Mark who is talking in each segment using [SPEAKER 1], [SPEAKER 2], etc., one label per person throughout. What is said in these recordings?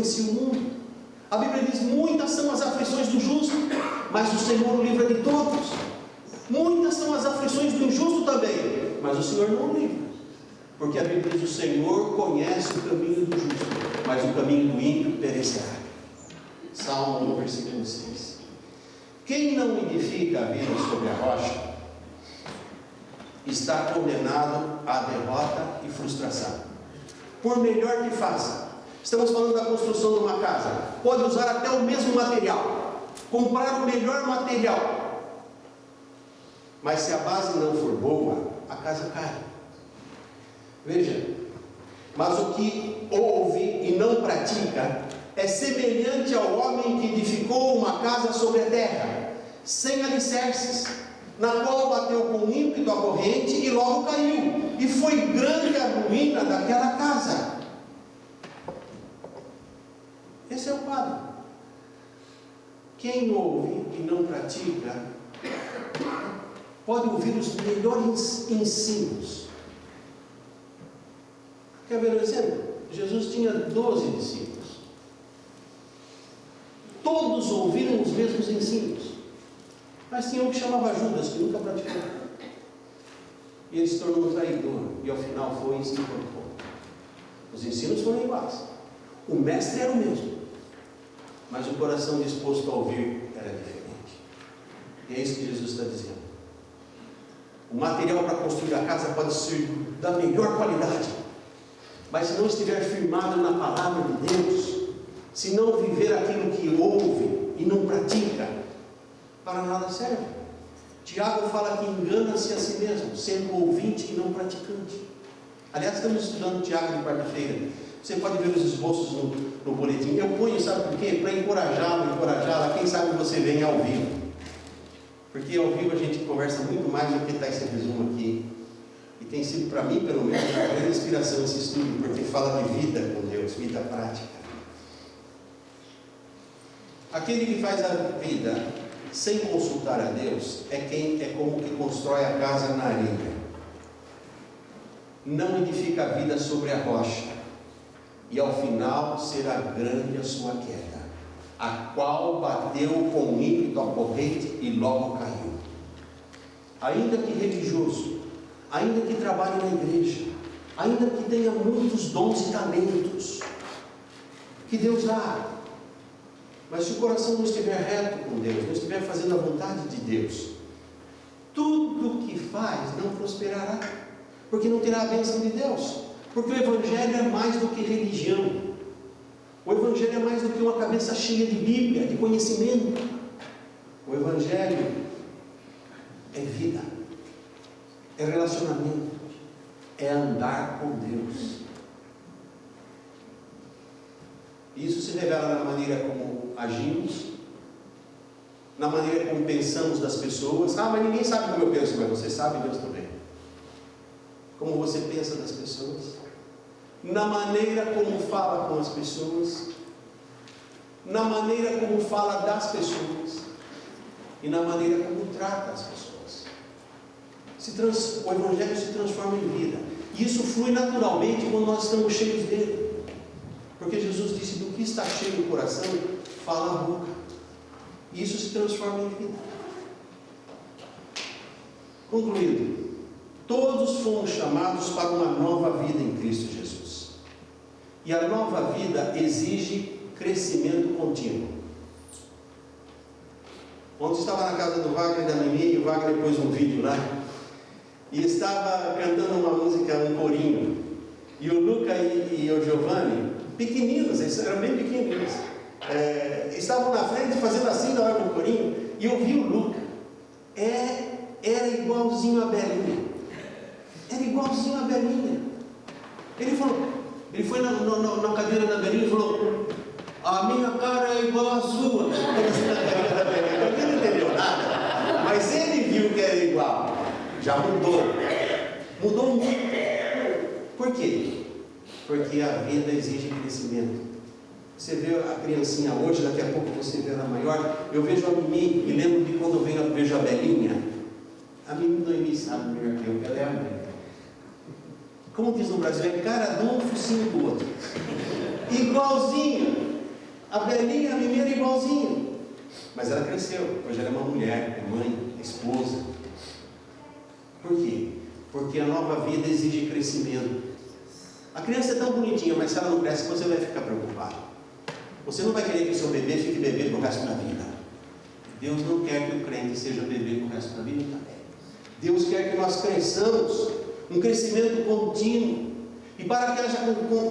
[SPEAKER 1] venci o mundo. A Bíblia diz: muitas são as aflições do justo, mas o Senhor o livra de todos. Muitas são as aflições do injusto também, mas o Senhor não o livra. Porque a Bíblia diz: o Senhor conhece o caminho do justo, mas o caminho do ímpio perecerá. Salmo 1, versículo 6. Quem não edifica a vida sobre a rocha, está condenado à derrota e frustração, por melhor que faça. Estamos falando da construção de uma casa. Pode usar até o mesmo material, comprar o melhor material, mas se a base não for boa, a casa cai. Veja, mas o que ouve e não pratica é semelhante ao homem que edificou uma casa sobre a terra, sem alicerces, na qual bateu com ímpeto a corrente e logo caiu, e foi grande a ruína daquela casa. Esse é o quadro. Quem ouve e não pratica pode ouvir os melhores ensinos. Quer ver um exemplo? Jesus tinha 12 discípulos. Todos ouviram os mesmos ensinos, mas tinha um que chamava Judas, que nunca praticou. E ele se tornou um traidor, e ao final foi e se encontrou. Os ensinos foram iguais. O mestre era o mesmo, mas o coração disposto a ouvir era diferente. E é isso que Jesus está dizendo. O material para construir a casa pode ser da melhor qualidade, mas se não estiver firmado na palavra de Deus, se não viver aquilo que ouve e não pratica, para nada serve. Tiago fala que engana-se a si mesmo, sendo ouvinte e não praticante. Aliás, estamos estudando Tiago de quarta-feira. Você pode ver os esboços no boletim. Eu ponho, sabe por quê? Para encorajá-lo, encorajá-la. Quem sabe você vem ao vivo. Porque ao vivo a gente conversa muito mais do que está esse resumo aqui. E tem sido para mim, pelo menos, uma grande inspiração esse estudo, porque fala de vida com Deus, vida prática. Aquele que faz a vida sem consultar a Deus é como que constrói a casa na areia. Não edifica a vida sobre a rocha, e ao final será grande a sua queda, a qual bateu com ímpeto a corrente e logo caiu. Ainda que religioso, ainda que trabalhe na igreja, ainda que tenha muitos dons e talentos que Deus dá, mas se o coração não estiver reto com Deus, não estiver fazendo a vontade de Deus, tudo que faz não prosperará, porque não terá a bênção de Deus. Porque o Evangelho é mais do que religião. O Evangelho é mais do que uma cabeça cheia de Bíblia, de conhecimento. O Evangelho é vida, é relacionamento, é andar com Deus. Isso se revela na maneira como agimos, na maneira como pensamos das pessoas. Ah, mas ninguém sabe como eu penso, mas você sabe, Deus também. Como você pensa das pessoas, na maneira como fala com as pessoas, na maneira como fala das pessoas e na maneira como trata as pessoas. O Evangelho se transforma em vida, e isso flui naturalmente quando nós estamos cheios dele, porque Jesus disse: do que está cheio o coração, fala a boca, e isso se transforma em vida. Concluído, todos fomos chamados para uma nova vida em Cristo Jesus. E a nova vida exige crescimento contínuo. Ontem estava na casa do Wagner e da Mimi, e o Wagner pôs um vídeo lá, e estava cantando uma música, um corinho, e o Luca e o Giovanni, pequeninos, eles eram bem pequeninos, estavam na frente fazendo assim na hora do corinho, e eu vi o Luca, era igualzinho a Belinha. Era igualzinho a Belinha. Ele foi na cadeira da Belinha e falou: a minha cara é igual à sua. Ele não entendeu nada, mas ele viu que era igual. Já mudou muito. Por quê? Porque a vida exige crescimento. Você vê a criancinha hoje, daqui a pouco você vê ela maior. Eu vejo a Mimi e lembro de quando eu vejo a Belinha. A Mimi Noemi sabe melhor que eu, ela é a mãe. Como diz no Brasil, é cara de um, focinho do outro. Igualzinho. A velhinha, a mineira, igualzinha. Mas ela cresceu. Hoje ela é uma mulher, é mãe, é esposa. Por quê? Porque a nova vida exige crescimento. A criança é tão bonitinha, mas se ela não cresce, você vai ficar preocupado. Você não vai querer que o seu bebê fique bebê pro resto da vida. Deus não quer que o crente seja bebê pro resto da vida também. Deus quer que nós cresçamos, um crescimento contínuo. E para que haja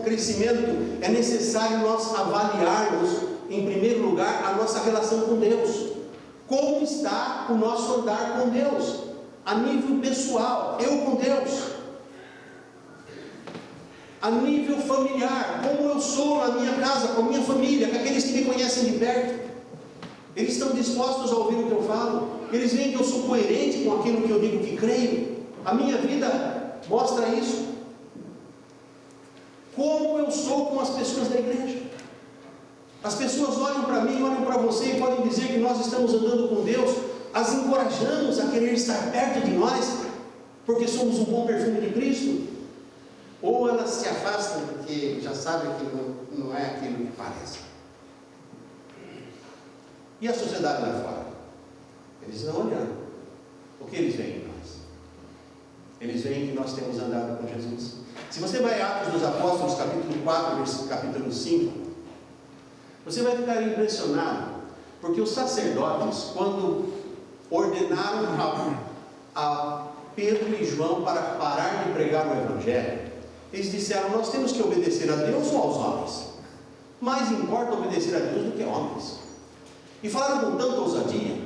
[SPEAKER 1] crescimento, é necessário nós avaliarmos, em primeiro lugar, a nossa relação com Deus. Como está o nosso andar com Deus? A nível pessoal, eu com Deus. A nível familiar, como eu sou na minha casa, com a minha família, com aqueles que me conhecem de perto. Eles estão dispostos a ouvir o que eu falo? Eles veem que eu sou coerente com aquilo que eu digo que creio? A minha vida mostra isso. Como eu sou com as pessoas da igreja? As pessoas olham para mim, olham para você e podem dizer que nós estamos andando com Deus. As encorajamos a querer estar perto de nós, porque somos um bom perfume de Cristo. Ou elas se afastam porque já sabem que não é aquilo que parece. E a sociedade lá fora? Eles estão olhando. O que eles veem em nós? Eles veem que nós temos andado com Jesus. Se você vai a Atos dos Apóstolos, capítulo 4, capítulo 5, você vai ficar impressionado, porque os sacerdotes, quando ordenaram a Pedro e João para parar de pregar o Evangelho, eles disseram: nós temos que obedecer a Deus ou aos homens? Mais importa obedecer a Deus do que a homens. E falaram com tanta ousadia,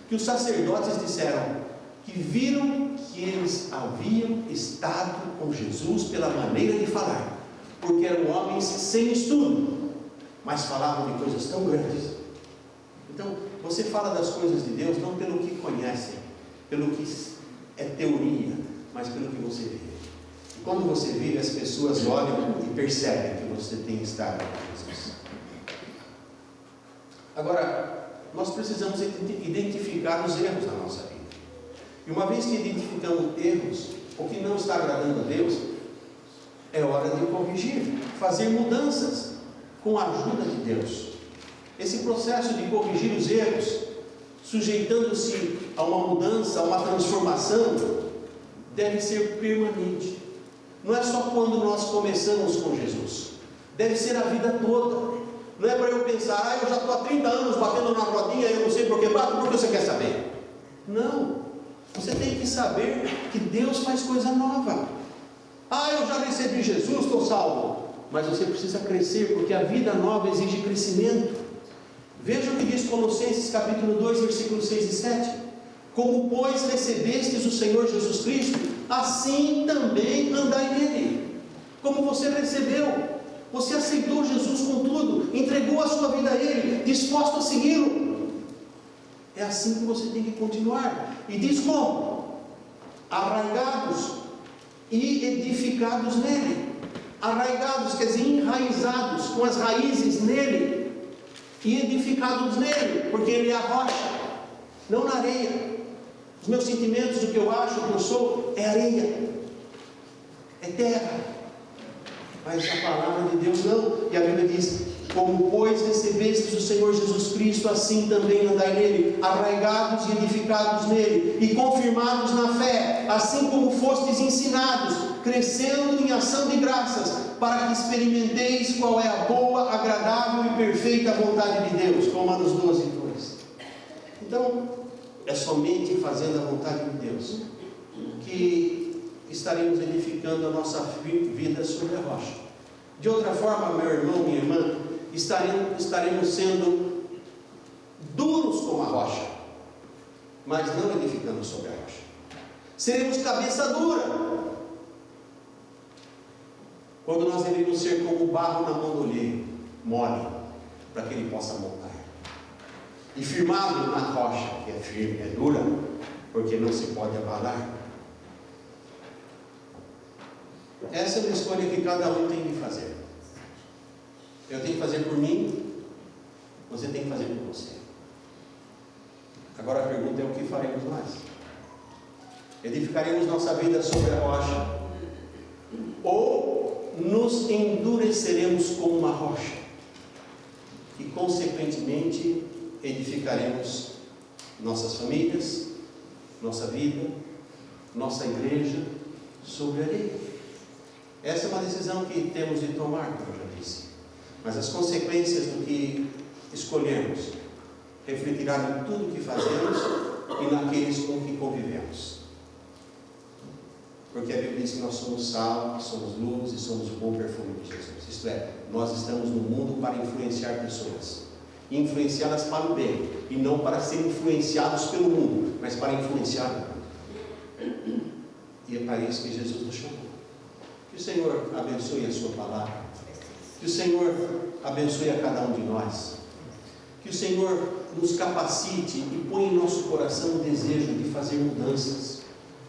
[SPEAKER 1] que os sacerdotes disseram que viram que eles haviam estado com Jesus pela maneira de falar, porque eram homens sem estudo, mas falavam de coisas tão grandes. Então, você fala das coisas de Deus não pelo que conhecem, pelo que é teoria, mas pelo que você vê. E quando você vive, as pessoas olham e percebem que você tem estado com Jesus. Agora, nós precisamos identificar os erros da nossa vida. E uma vez que identificamos erros, o que não está agradando a Deus, é hora de corrigir, fazer mudanças com a ajuda de Deus. Esse processo de corrigir os erros, sujeitando-se a uma mudança, a uma transformação, deve ser permanente. Não é só quando nós começamos com Jesus, deve ser a vida toda. Não é para eu pensar: eu já estou há 30 anos batendo na rodinha e eu não sei por que bato, porque você quer saber. Não, você tem que saber que Deus faz coisa nova. Eu já recebi Jesus, estou salvo. Mas você precisa crescer, porque a vida nova exige crescimento. Veja o que diz Colossenses capítulo 2, versículos 6 e 7. Como pois recebestes o Senhor Jesus Cristo, assim também andai nele. Como você recebeu, você aceitou Jesus com tudo, entregou a sua vida a Ele, disposto a segui-lo. É assim que você tem que continuar. E diz como? Arraigados e edificados nele. Arraigados quer dizer enraizados, com as raízes nele, e edificados nele, porque Ele é a rocha, não na areia. Os meus sentimentos, o que eu acho, o que eu sou, é areia, é terra. Mas a palavra de Deus não. E a Bíblia diz: como pois recebestes o Senhor Jesus Cristo, assim também andai nele, arraigados e edificados nele, e confirmados na fé, assim como fostes ensinados, crescendo em ação de graças, para que experimenteis qual é a boa, agradável e perfeita vontade de Deus. Romanos 12, 2. Então, é somente fazendo a vontade de Deus que estaremos edificando a nossa vida sobre a rocha. De outra forma, meu irmão, minha irmã, estaremos sendo duros como a rocha, mas não edificando sobre a rocha. Seremos cabeça dura, quando nós deveríamos ser como barro na mão do olheiro, mole, para que ele possa montar. E firmado na rocha, que é firme, é dura, porque não se pode abalar. Essa é uma escolha que cada um tem que fazer. Eu tenho que fazer por mim, você tem que fazer por você. Agora a pergunta é: o que faremos nós? Edificaremos nossa vida sobre a rocha, ou nos endureceremos como uma rocha, que consequentemente, edificaremos nossas famílias, nossa vida, nossa igreja sobre a areia. Essa é uma decisão que temos de tomar, como eu já disse. Mas as consequências do que escolhemos refletirá em tudo o que fazemos e naqueles com que convivemos. Porque a Bíblia diz que nós somos sal, somos luz e somos o bom perfume de Jesus. Isto é, nós estamos no mundo para influenciar pessoas. Influenciá-las para o bem. E não para ser influenciados pelo mundo, mas para influenciar o mundo. E é para isso que Jesus nos chamou. Que o Senhor abençoe a sua palavra. Que o Senhor abençoe a cada um de nós. Que o Senhor nos capacite e ponha em nosso coração o desejo de fazer mudanças.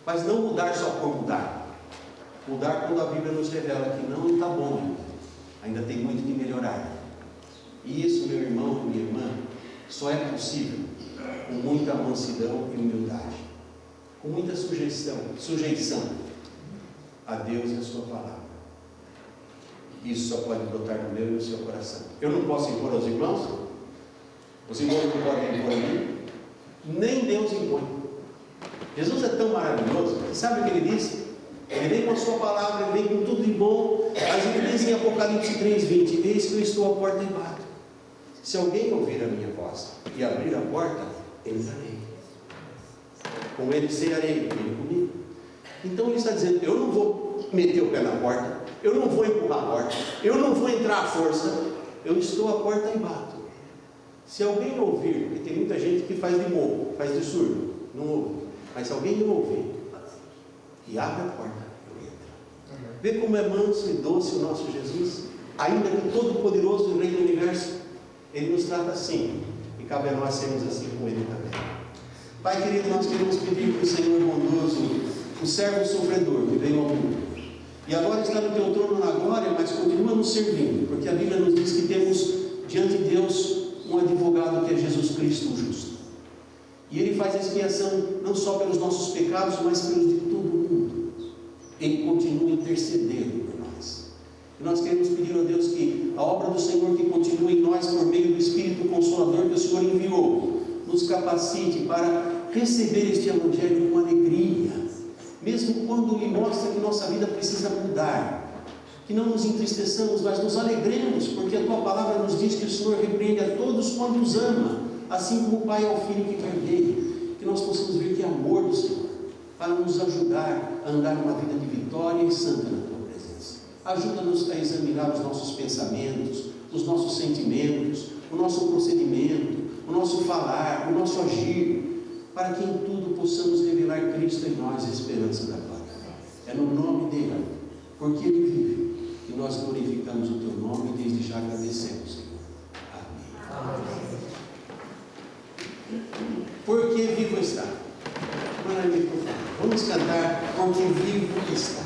[SPEAKER 1] Mas não mudar só por mudar. Mudar quando a Bíblia nos revela que não está bom ainda. Ainda tem muito que melhorar. E isso, meu irmão e minha irmã, só é possível com muita mansidão e humildade. Com muita sujeição a Deus e a sua palavra. Isso só pode brotar no meu e no seu coração. Eu não posso impor aos irmãos. Os irmãos não podem impor a mim. Nem Deus impõe. Jesus é tão maravilhoso, que sabe o que ele disse? Ele vem com a sua palavra, ele vem com tudo de bom. Mas ele diz em Apocalipse 3:20: eis que eu estou à porta e bato. Se alguém ouvir a minha voz e abrir a porta, entrarei. Com ele cearei, ele comigo. Então ele está dizendo: eu não vou meter o pé na porta, eu não vou empurrar a porta, eu não vou entrar à força, eu estou à porta e bato. Se alguém ouvir, porque tem muita gente que faz de morro, faz de surdo, não ouve. Mas se alguém não ouvir e abre a porta, eu entro. Vê como é manso e doce o nosso Jesus. Ainda que todo poderoso e Rei do Universo, Ele nos trata assim. E cabe a nós sermos assim com Ele também. Pai querido, nós queremos pedir para o Senhor bondoso, o servo sofredor que veio ao mundo, e agora está no teu trono na glória, mas continua nos servindo, porque a Bíblia nos diz que temos diante de Deus um advogado que é Jesus Cristo o justo. E Ele faz expiação não só pelos nossos pecados, mas pelos de todo o mundo. Ele continua intercedendo por nós. E nós queremos pedir a Deus que a obra do Senhor que continua em nós por meio do Espírito Consolador que o Senhor enviou, nos capacite para receber este Evangelho com alegria, mesmo quando Ele mostra que nossa vida precisa mudar. Que não nos entristeçamos, mas nos alegremos, porque a Tua palavra nos diz que o Senhor repreende a todos quantos ama, assim como o Pai ao Filho que quer dele. Que nós possamos ver que é amor do Senhor, para nos ajudar a andar uma vida de vitória e santa na Tua presença. Ajuda-nos a examinar os nossos pensamentos, os nossos sentimentos, o nosso procedimento, o nosso falar, o nosso agir, para que em tudo possamos revelar Cristo em nós, a esperança da glória. É no nome dele, porque Ele vive, que nós glorificamos o Teu nome e desde já agradecemos, Senhor. Amém. Amém. Porque vivo está. Vamos cantar Porque vivo está.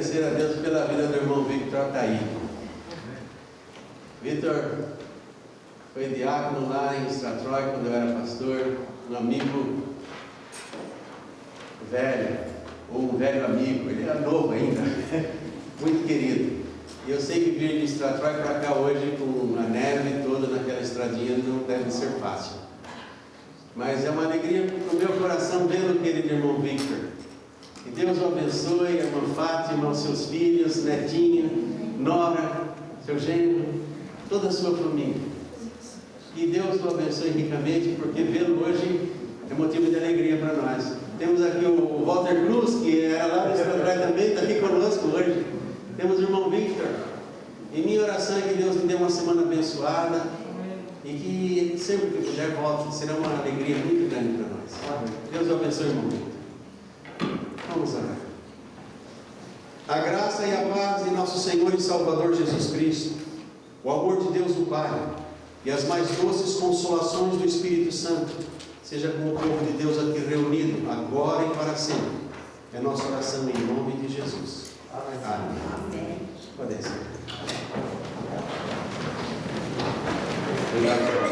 [SPEAKER 1] agradecer a Deus pela vida do irmão Victor Ataí. Victor foi diácono lá em Stratroy quando eu era pastor, um amigo velho, ou um velho amigo, ele era novo ainda, muito querido. E eu sei que vir de Stratroy para cá hoje com a neve toda naquela estradinha não deve ser fácil. Mas é uma alegria para o meu coração vê-lo, querido irmão Victor. Que Deus o abençoe, a irmã Fátima, os seus filhos, netinho, nora, seu genro, toda a sua família. Que Deus o abençoe ricamente, porque vê-lo hoje é motivo de alegria para nós. Temos aqui o Walter Cruz, que era lá no Stratroy também, está aqui conosco hoje. Temos o irmão Victor. E minha oração é que Deus lhe dê uma semana abençoada e que sempre que puder volte, será uma alegria muito grande para nós. Deus o abençoe, irmão Victor. Vamos orar. A graça e a paz de nosso Senhor e Salvador Jesus Cristo, o amor de Deus o Pai e as mais doces consolações do Espírito Santo seja com o povo de Deus aqui reunido, agora e para sempre. É nossa oração em nome de Jesus. Amém. Amém. Pode ser. Obrigado.